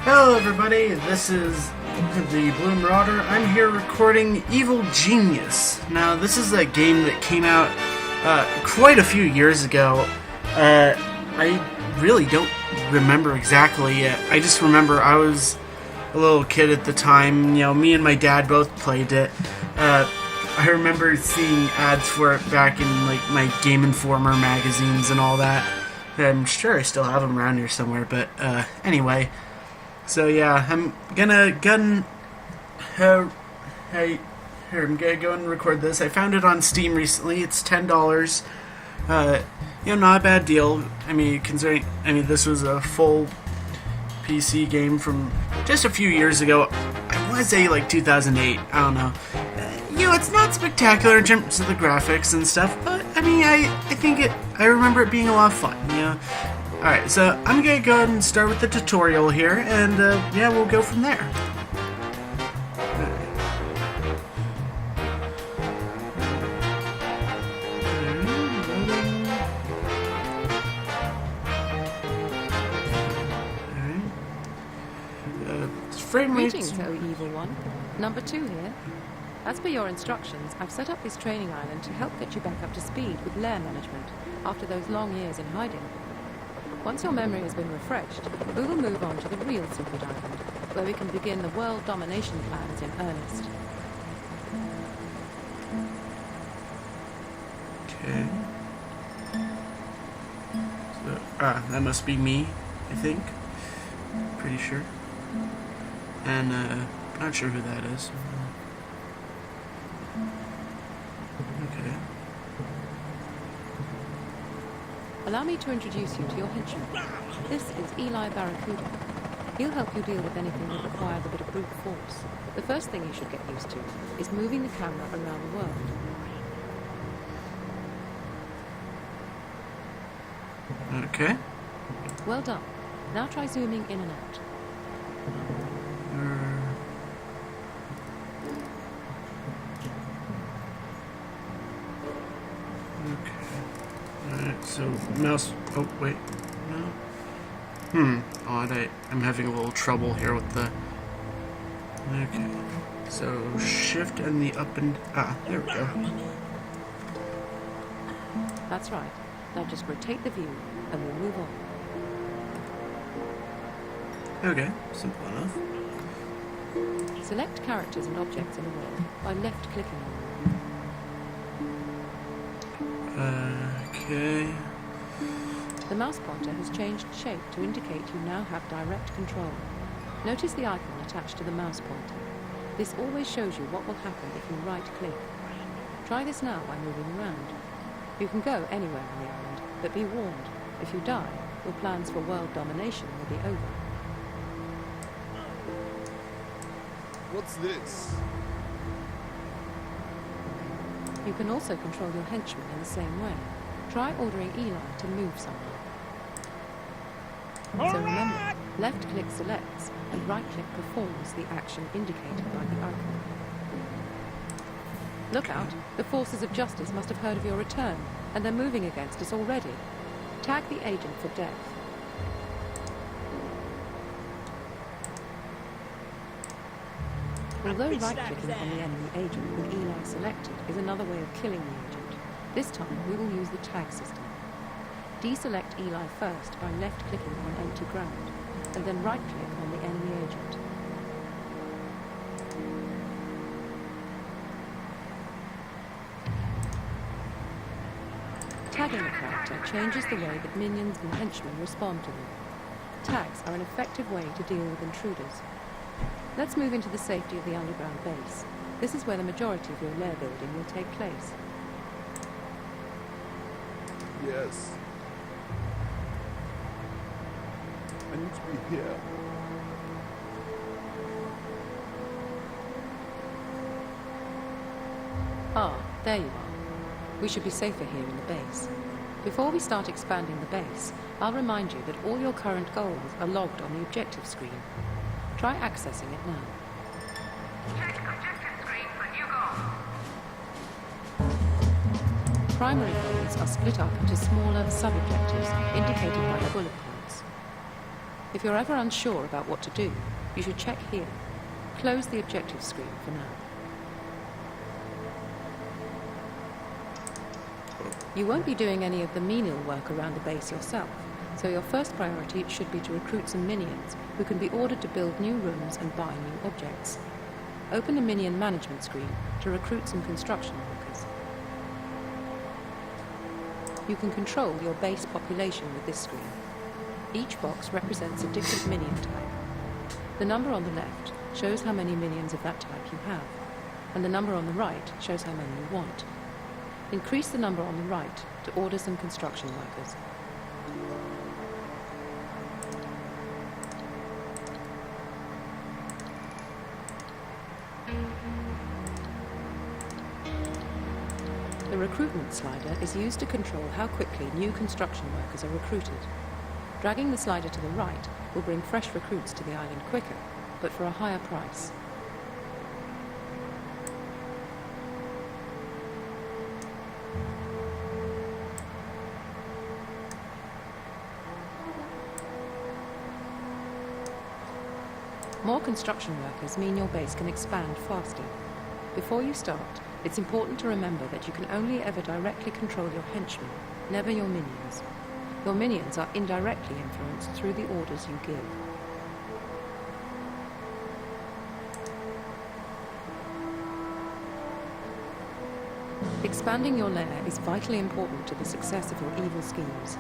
Hello everybody, this is the Blue Marauder. I'm here recording Evil Genius. Now this is a game that came out quite a few years ago. I really don't remember exactly. I just remember I was a little kid at the time. You know, me and my dad both played it. I remember seeing ads for it back in like my Game Informer magazines and all that. I'm sure I still have them around here somewhere, but anyway. So yeah, I'm gonna go and record this. I found it on Steam recently. It's $10. Not a bad deal. I mean, this was a full PC game from just a few years ago. I want to say like 2008. I don't know. It's not spectacular in terms of the graphics and stuff, but I mean, I think I remember it being a lot of fun. Alright, so I'm gonna go ahead and start with the tutorial here, and we'll go from there. Greetings, O Evil One. Number 2 here. As per your instructions, I've set up this training island to help get you back up to speed with lair management after those long years in hiding. Once your memory has been refreshed, we will move on to the real Secret Island, where we can begin the world domination plans in earnest. Okay. So, that must be me, I think. Pretty sure. And, not sure who that is. Okay. Allow me to introduce you to your henchman. This is Eli Barracuda. He'll help you deal with anything that requires a bit of brute force. The first thing you should get used to is moving the camera around the world. Okay. Well done. Now try zooming in and out. So, mouse... Oh, wait. No? Odd. I'm having a little trouble here with the... Okay. So, shift and the up and... there we go. That's right. Now just rotate the view, and we'll move on. Okay. Simple enough. Select characters and objects in the world by left-clicking on them. Okay. The mouse pointer has changed shape to indicate you now have direct control. Notice the icon attached to the mouse pointer. This always shows you what will happen if you right-click. Try this now by moving around. You can go anywhere on the island, but be warned, if you die, your plans for world domination will be over. What's this? You can also control your henchmen in the same way. Try ordering Eli to move somewhere. So remember, left-click selects and right-click performs the action indicated by the icon. Look out! The forces of justice must have heard of your return, and they're moving against us already. Tag the agent for death. Although right-clicking on the enemy agent with Eli selected is another way of killing the agent, this time we will use the tag system. Deselect Eli first by left-clicking on empty ground, and then right-click on the enemy agent. Tagging a character changes the way that minions and henchmen respond to them. Tags are an effective way to deal with intruders. Let's move into the safety of the underground base. This is where the majority of your lair building will take place. Yes. I need to be here. Ah, there you are. We should be safer here in the base. Before we start expanding the base, I'll remind you that all your current goals are logged on the objective screen. Try accessing it now. Check objective screen for new goals. Primary goals are split up into smaller sub-objectives indicated by the bullet points. If you're ever unsure about what to do, you should check here. Close the objective screen for now. You won't be doing any of the menial work around the base yourself, so your first priority should be to recruit some minions who can be ordered to build new rooms and buy new objects. Open the minion management screen to recruit some construction workers. You can control your base population with this screen. Each box represents a different minion type. The number on the left shows how many minions of that type you have, and the number on the right shows how many you want. Increase the number on the right to order some construction workers. The recruitment slider is used to control how quickly new construction workers are recruited. Dragging the slider to the right will bring fresh recruits to the island quicker, but for a higher price. More construction workers mean your base can expand faster. Before you start, it's important to remember that you can only ever directly control your henchmen, never your minions. Your minions are indirectly influenced through the orders you give. Expanding your lair is vitally important to the success of your evil schemes.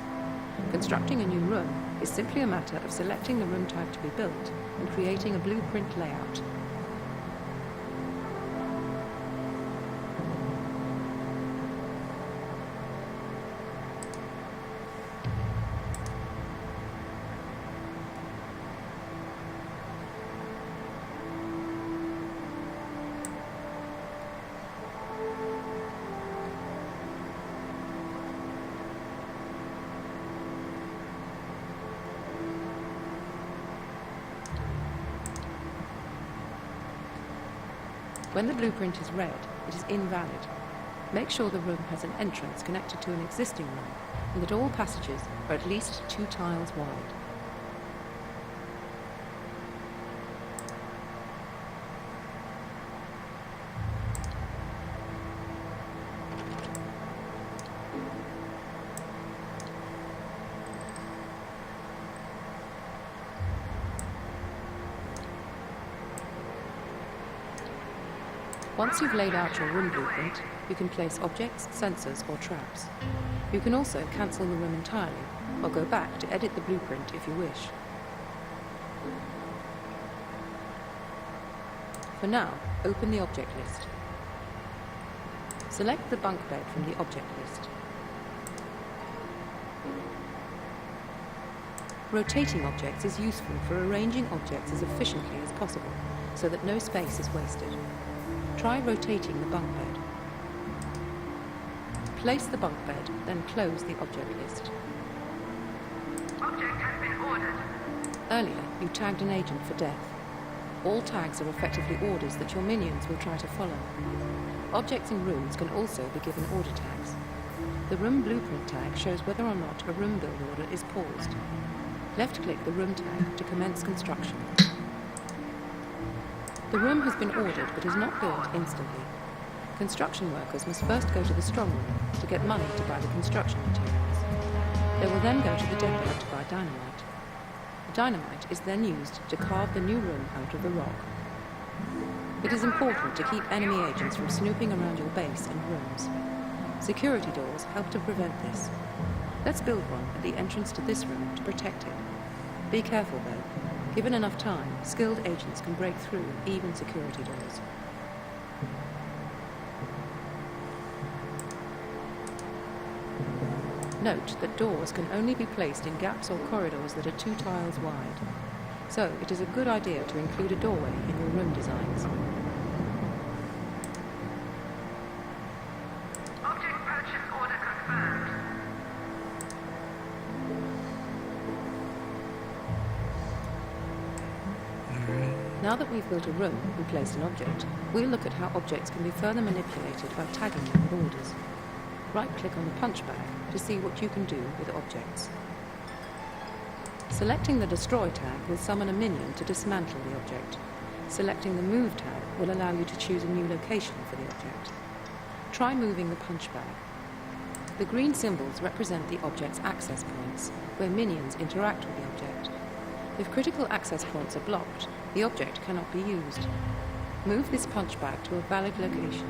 Constructing a new room is simply a matter of selecting the room type to be built and creating a blueprint layout. When the blueprint is red, it is invalid. Make sure the room has an entrance connected to an existing room, and that all passages are at least 2 tiles wide. Once you've laid out your room blueprint, you can place objects, sensors, or traps. You can also cancel the room entirely, or go back to edit the blueprint if you wish. For now, open the object list. Select the bunk bed from the object list. Rotating objects is useful for arranging objects as efficiently as possible, so that no space is wasted. Try rotating the bunk bed. Place the bunk bed, then close the object list. Object has been ordered. Earlier, you tagged an agent for death. All tags are effectively orders that your minions will try to follow. Objects in rooms can also be given order tags. The room blueprint tag shows whether or not a room build order is paused. Left-click the room tag to commence construction. The room has been ordered but is not built instantly. Construction workers must first go to the strong room to get money to buy the construction materials. They will then go to the depot to buy dynamite. The dynamite is then used to carve the new room out of the rock. It is important to keep enemy agents from snooping around your base and rooms. Security doors help to prevent this. Let's build one at the entrance to this room to protect it. Be careful though. Given enough time, skilled agents can break through even security doors. Note that doors can only be placed in gaps or corridors that are 2 tiles wide. So, it is a good idea to include a doorway in your room designs. Object purchase order confirmed. Now that we've built a room and placed an object, we'll look at how objects can be further manipulated by tagging them with orders. Right-click on the punch bag to see what you can do with objects. Selecting the Destroy tag will summon a minion to dismantle the object. Selecting the Move tag will allow you to choose a new location for the object. Try moving the punch bag. The green symbols represent the object's access points, where minions interact with the object. If critical access points are blocked, the object cannot be used. Move this punch bag to a valid location.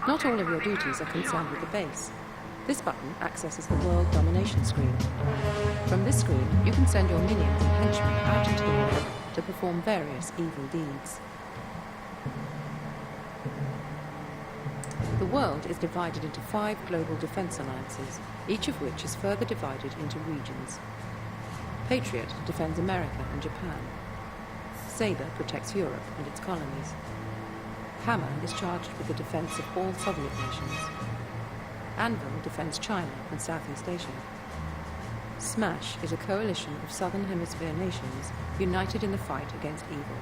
Not all of your duties are concerned with the base. This button accesses the world domination screen. From this screen, you can send your minions and henchmen out into the world to perform various evil deeds. The world is divided into 5 global defense alliances, each of which is further divided into regions. Patriot defends America and Japan. Sabre protects Europe and its colonies. Hammer is charged with the defense of all Soviet nations. Anvil defends China and Southeast Asia. SMASH is a coalition of Southern Hemisphere nations united in the fight against evil.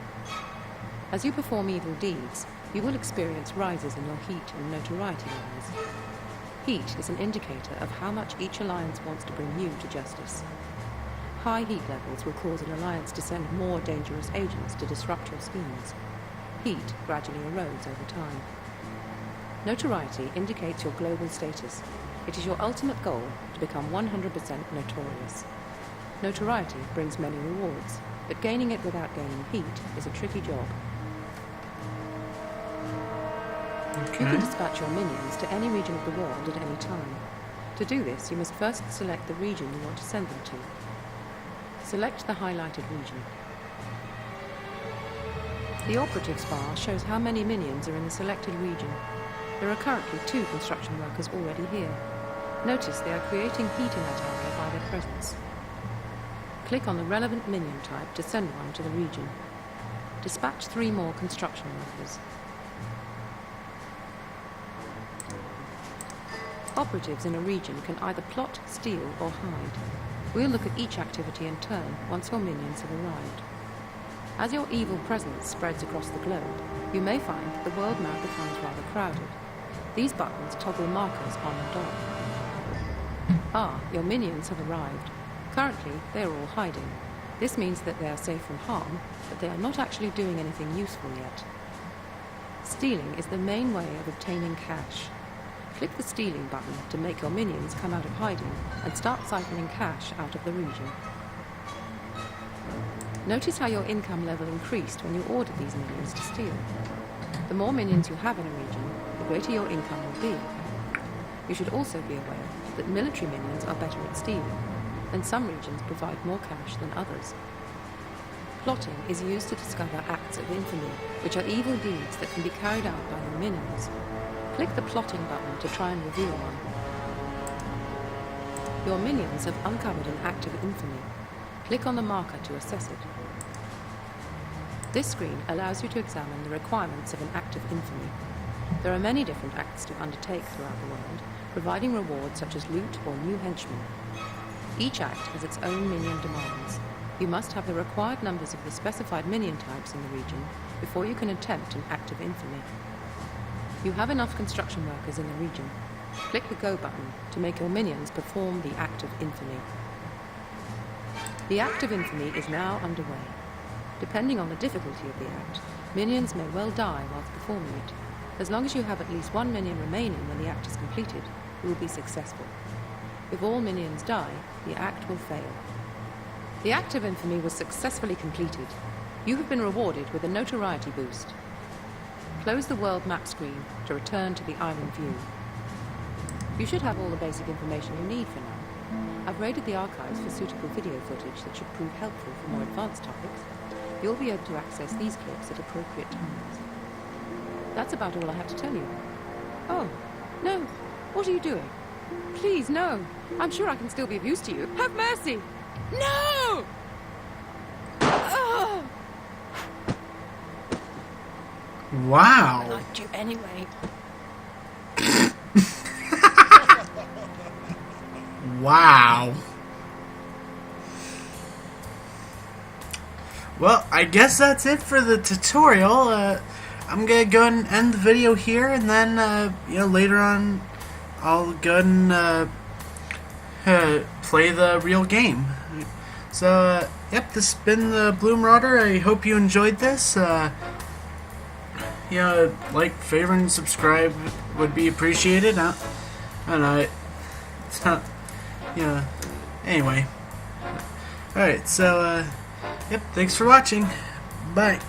As you perform evil deeds, you will experience rises in your heat and notoriety levels. Heat is an indicator of how much each alliance wants to bring you to justice. High heat levels will cause an alliance to send more dangerous agents to disrupt your schemes. Heat gradually erodes over time. Notoriety indicates your global status. It is your ultimate goal to become 100% notorious. Notoriety brings many rewards, but gaining it without gaining heat is a tricky job. You can dispatch your minions to any region of the world at any time. To do this, you must first select the region you want to send them to. Select the highlighted region. The operatives bar shows how many minions are in the selected region. There are currently 2 construction workers already here. Notice they are creating heat in that area by their presence. Click on the relevant minion type to send one to the region. Dispatch 3 more construction workers. Operatives in a region can either plot, steal, or hide. We'll look at each activity in turn once your minions have arrived. As your evil presence spreads across the globe, you may find that the world map becomes rather crowded. These buttons toggle markers on and off. Your minions have arrived. Currently, they are all hiding. This means that they are safe from harm, but they are not actually doing anything useful yet. Stealing is the main way of obtaining cash. Click the stealing button to make your minions come out of hiding and start siphoning cash out of the region. Notice how your income level increased when you ordered these minions to steal. The more minions you have in a region, the greater your income will be. You should also be aware that military minions are better at stealing, and some regions provide more cash than others. Plotting is used to discover acts of infamy, which are evil deeds that can be carried out by your minions. Click the plotting button to try and reveal one. Your minions have uncovered an act of infamy. Click on the marker to assess it. This screen allows you to examine the requirements of an act of infamy. There are many different acts to undertake throughout the world, providing rewards such as loot or new henchmen. Each act has its own minion demands. You must have the required numbers of the specified minion types in the region before you can attempt an act of infamy. You have enough construction workers in the region. Click the Go button to make your minions perform the act of infamy. The act of infamy is now underway. Depending on the difficulty of the act, minions may well die whilst performing it. As long as you have at least 1 minion remaining when the act is completed, you will be successful. If all minions die, the act will fail. The act of infamy was successfully completed. You have been rewarded with a notoriety boost. Close the world map screen to return to the island view. You should have all the basic information you need for now. I've raided the archives for suitable video footage that should prove helpful for more advanced topics. You'll be able to access these clips at appropriate times. That's about all I have to tell you. Oh, no. What are you doing? Please, no. I'm sure I can still be of use to you. Have mercy! No! Oh! Wow. I liked you anyway. Wow. Well, I guess that's it for the tutorial. I'm gonna go ahead and end the video here, and then later on, I'll go ahead and play the real game. So, yep, this has been the Blue Marauder. I hope you enjoyed this. Like, favorite, and subscribe would be appreciated. It's not, anyway. Alright, so, yep, thanks for watching. Bye.